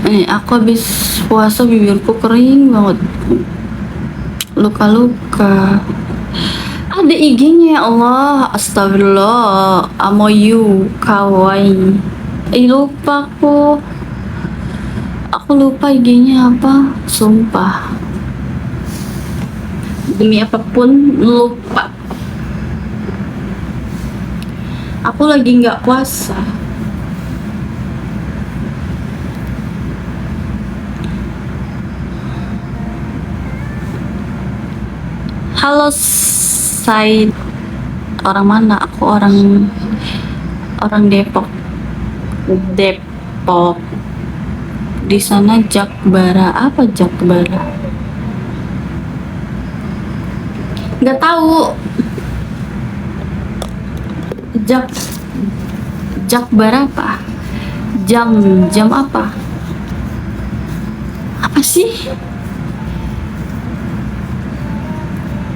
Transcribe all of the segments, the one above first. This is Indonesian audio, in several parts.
Aku habis puasa bibirku kering banget, luka-luka. Ada IG-nya, ya Allah, astagfirullah, amoyu, kawaii. Lupa aku. Aku lupa IG-nya apa, sumpah. Demi apapun, lupa. Aku lagi nggak puasa. Halo Said, orang mana? Aku orang Depok. Depok. Di sana Jakbara, apa Jakbara? Nggak tahu. Jakbara apa? Jam apa? Apa sih?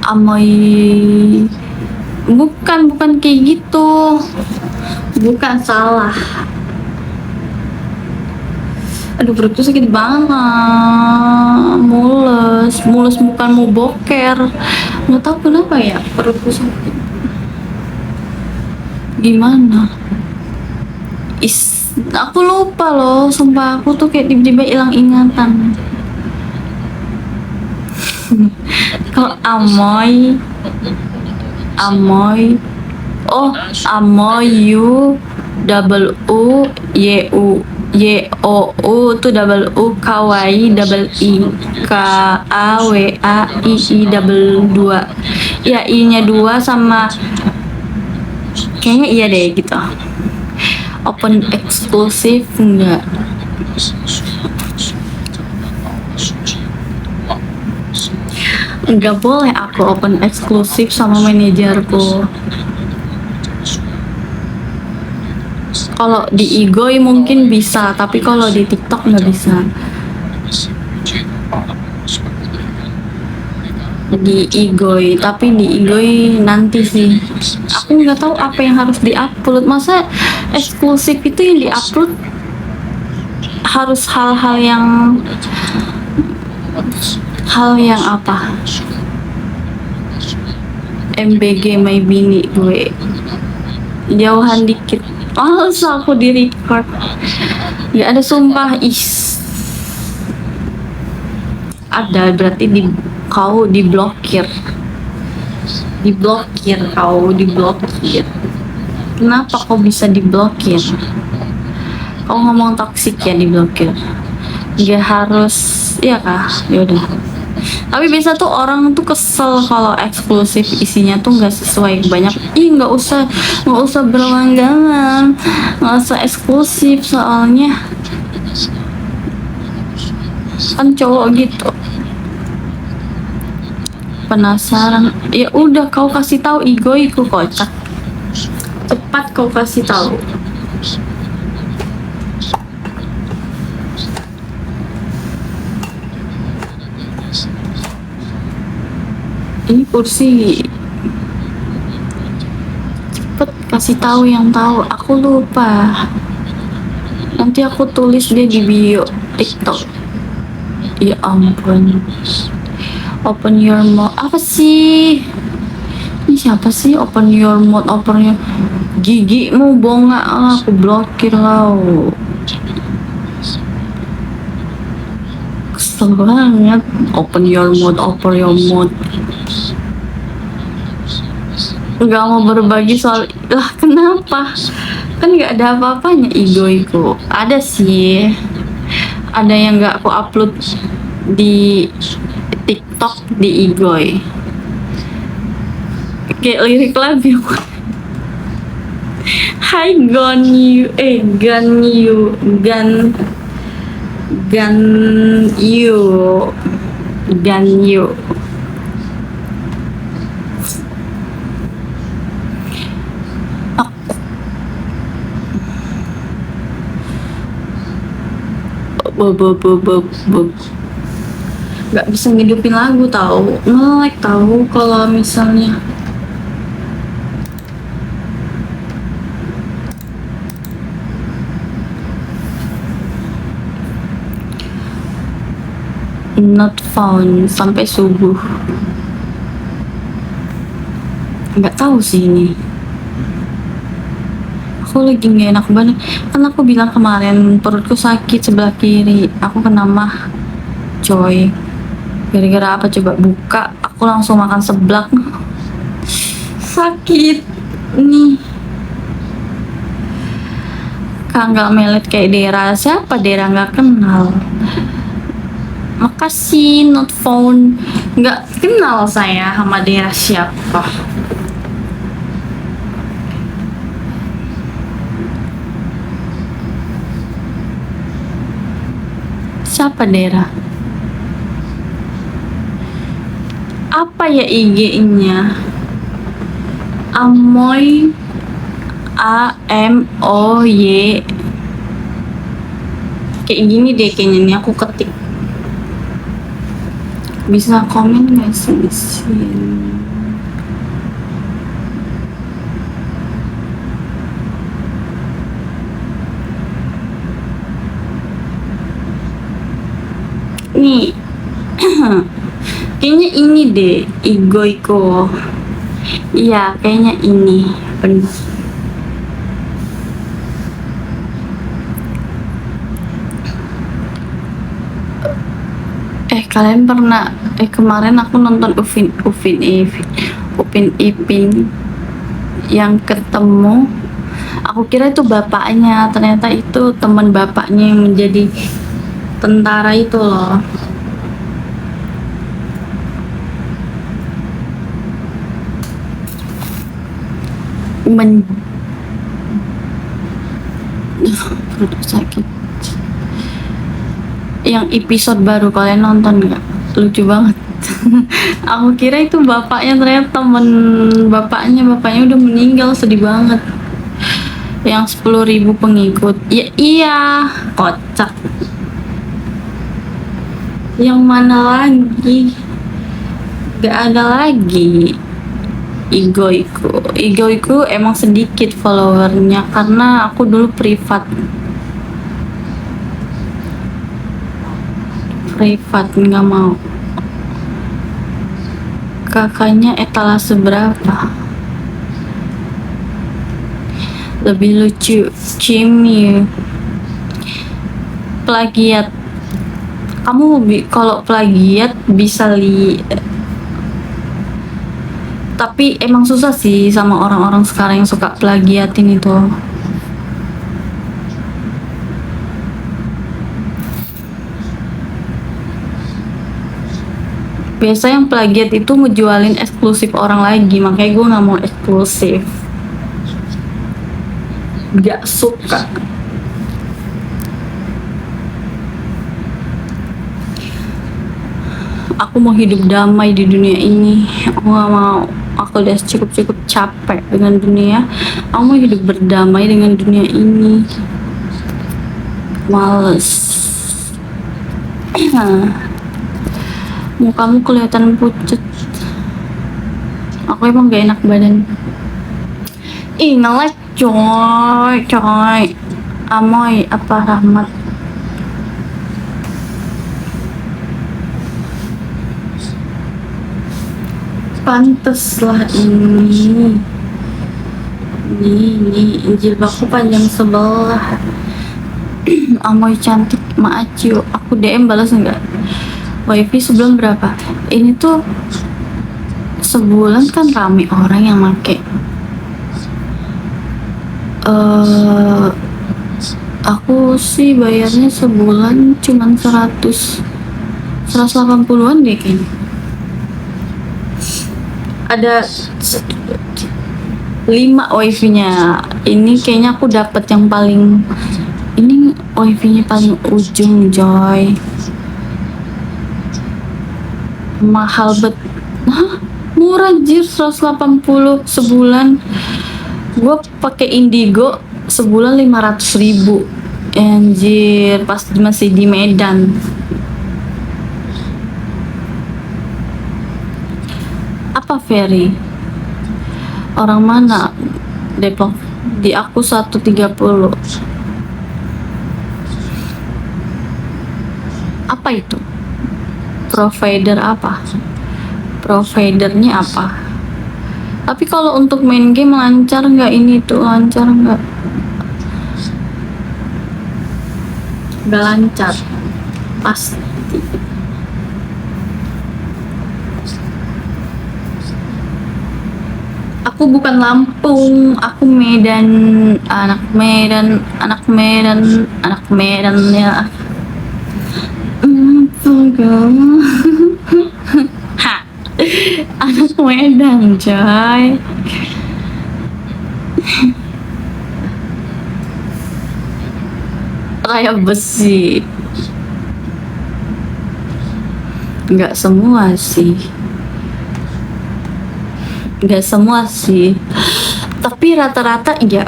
Amoy, bukan kayak gitu, bukan, salah. Aduh, perutku sakit banget, mules bukan mau boker, nggak tahu kenapa ya perutku sakit. Gimana? Aku lupa loh, sumpah aku tuh kayak tiba-tiba hilang ingatan. Kalau Amoy, oh Amoyu, double U Y O U tuh double U, kawaii double I, K A W A I double 2 ya, I nya 2 sama, kayaknya iya deh gitu. Open eksklusif enggak? Enggak boleh aku open eksklusif sama manajerku. Kalau di Igoi mungkin bisa, tapi kalau di TikTok nggak bisa. Di Igoi, tapi di Igoi nanti sih. Aku nggak tahu apa yang harus diupload. Masa eksklusif itu yang diupload harus hal-hal yang apa? MBG my bini gue. Jauhan dikit. Males aku di record. Gak ada, sumpah. Ada, berarti kau diblokir. Kau diblokir. Kenapa kau bisa diblokir? Kau ngomong toksik ya, diblokir. Gak harus, ya kah? Yaudah. Tapi biasa tuh orang tuh kesel kalau eksklusif isinya tuh nggak sesuai, banyak. Nggak usah berlangganan, nggak usah eksklusif, soalnya kan cowok gitu. Penasaran? Ya udah, kau kasih tahu Igoiku, kocak. Cepat kau kasih tahu. Ini kursi, cepet kasih tahu yang tahu, aku lupa. Nanti aku tulis deh di bio TikTok. Ya ampun. Open your mouth, apa sih? Ini siapa sih? Open your mouth, gigimu bonga, aku blokir kau. Kesel banget. Open your mouth. Gak mau berbagi soal, lah kenapa? Kan gak ada apa-apanya Igoiku. Ada sih, ada yang gak aku upload di TikTok di Igoi, kayak lirik lagu. Hi gun you, Gak bisa ngidupin lagu, tahu, nge-lag tahu kalau misalnya. not found sampai subuh. Nggak tahu sih ini. Aku lagi nggak enak banget. Kan aku bilang kemarin perutku sakit sebelah kiri. Aku kena mah, coy. Gara-gara apa coba? Buka, aku langsung makan seblak. Sakit nih. Nggak melet kayak Dera. Siapa Dera? Nggak kenal. Makasih not found. Nggak kenal saya sama Dera siapa. Siapa Dera? Apa ya IG-nya? Amoy, AMOY. Kayak gini deh kayaknya nih, aku ketik. Bisa komen gak sih di sini? Nih. Kayaknya ini deh, Igoiko. Iya, kayaknya ini. Benar. Kalian pernah kemarin aku nonton Upin Ipin yang ketemu, aku kira itu bapaknya, ternyata itu teman bapaknya yang menjadi tentara itu loh. Perut sakit. Yang episode baru kalian nonton nggak? Lucu banget. Aku kira itu bapaknya, ternyata temen bapaknya udah meninggal, sedih banget. Yang 10.000 pengikut. Ya iya, kocak. Yang mana lagi? Gak ada lagi. Igoiku emang sedikit followernya karena aku dulu privat, nggak mau. Kakaknya etalase berapa? Lebih lucu Kimi. Plagiat. Kamu kalau plagiat bisa tapi emang susah sih sama orang-orang sekarang yang suka plagiatin itu. Biasa yang plagiat itu ngejualin eksklusif orang lagi, makanya gue nggak mau eksklusif. Gak suka. Aku mau hidup damai di dunia ini. Aku gak mau. Aku udah cukup capek dengan dunia. Aku mau hidup berdamai dengan dunia ini. Males. Mukamu kelihatan pucet. Aku emang gak enak badan. Ih, nge-like coy. Amoy apa Rahmat? Pantes lah ini jilbabku panjang sebelah. Amoy cantik Maacio. Aku DM balas enggak? Wifi sebelum berapa? Ini tuh sebulan kan rame orang yang make. Aku sih bayarnya sebulan cuman 180-an deh kayaknya. Ada 5 wifi-nya. Ini kayaknya aku dapat yang paling, ini wifi-nya paling ujung, Joy. Mahal bet. Hah? Murah jir, 180 sebulan. Gue pakai Indigo sebulan 500.000. Anjir, pas masih di Medan. Apa Ferry? Orang mana? Depok. Di aku 130. Apa itu? Provider apa? Providernya apa? Tapi kalau untuk main game lancar nggak ini tuh, lancar nggak? Nggak lancar pasti. Aku bukan Lampung, aku Medan, anak Medan, anak Medan, anak Medan ya. Ha, anak Medan coy. Raya besi. Nggak semua sih. Nggak semua sih. Tapi rata-rata iya.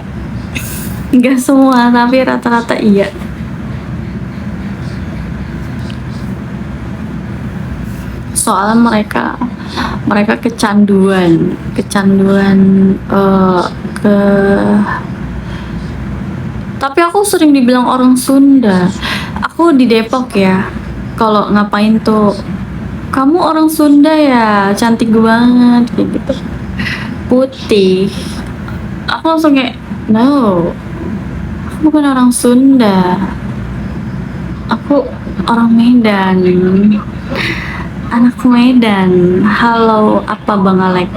Nggak semua, tapi rata-rata iya. Soalnya mereka kecanduan ke. Tapi aku sering dibilang orang Sunda. Aku di Depok ya. Kalau ngapain tuh, kamu orang Sunda ya, cantik banget kayak gitu, putih. Aku langsung kayak, no, aku bukan orang Sunda, aku orang Medan, anak Medan. Halo, apa Bang Alek?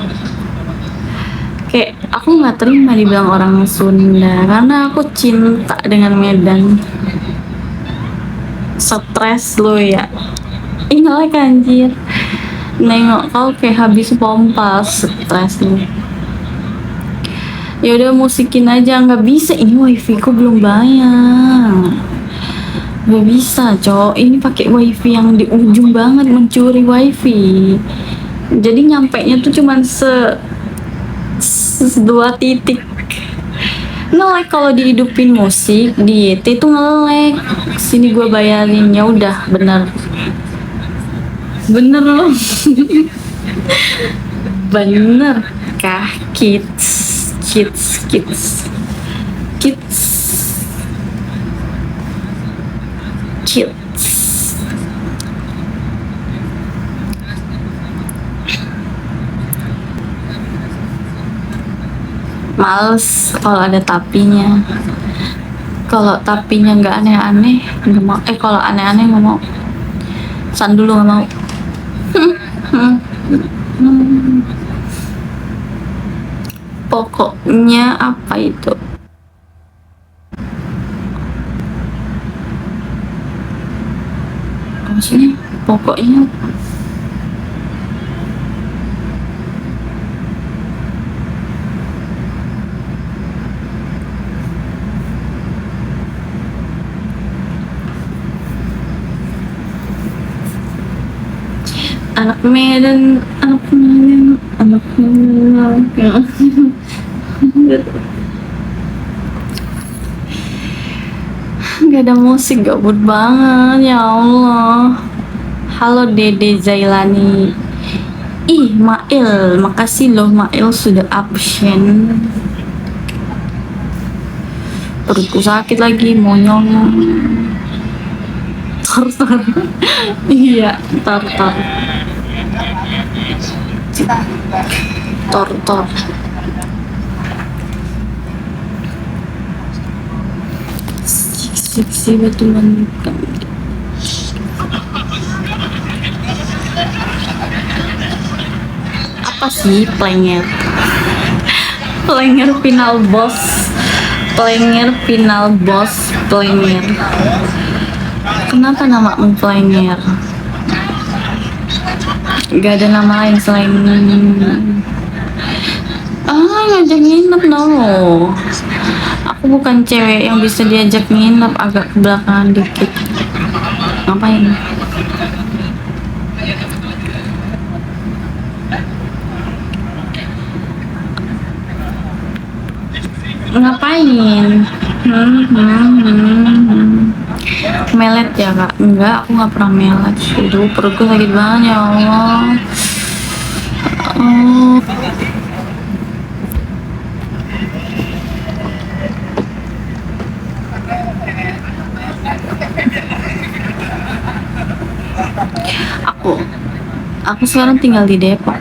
Kayak aku nggak terima dibilang orang Sunda karena aku cinta dengan Medan. Stres lo ya, ingat anjir, nengok kau kayak habis pompa, stres lu. Ya udah musikin aja, nggak bisa, ini wifi ku belum bayar, nggak bisa cowok, ini pakai wifi yang di ujung banget, mencuri wifi, jadi nyampe nya tuh cuman dua titik. Nge-lag kalau dihidupin musik di YT itu nge-lag. Sini gue bayarin, ya udah, bener loh. Bener kah kids males kalau ada tapinya. Kalau tapinya nggak aneh-aneh nggak mau. Kalau aneh-aneh nggak mau. San dulu nggak mau. Pokoknya apa itu? Maksudnya pokoknya anak Medan, nggak ada musik, gabut banget ya Allah. Halo Dede Zailani. Ih Mail, makasih loh Mail sudah absen. Perutku sakit lagi, monyong. Tar. Iya, tar. Tor. Siksi betulan. Apa sih Plenger final boss, Plenger. Kenapa nama Plenger? Gak ada nama lain selain ngajak nginep. No, aku bukan cewek yang bisa diajak nginep, agak ke belakang dikit. Ngapain? Melet ya kak? Enggak, aku nggak pernah melet. Aduh, perutku sakit banget ya Allah. Aku sekarang tinggal di Depok.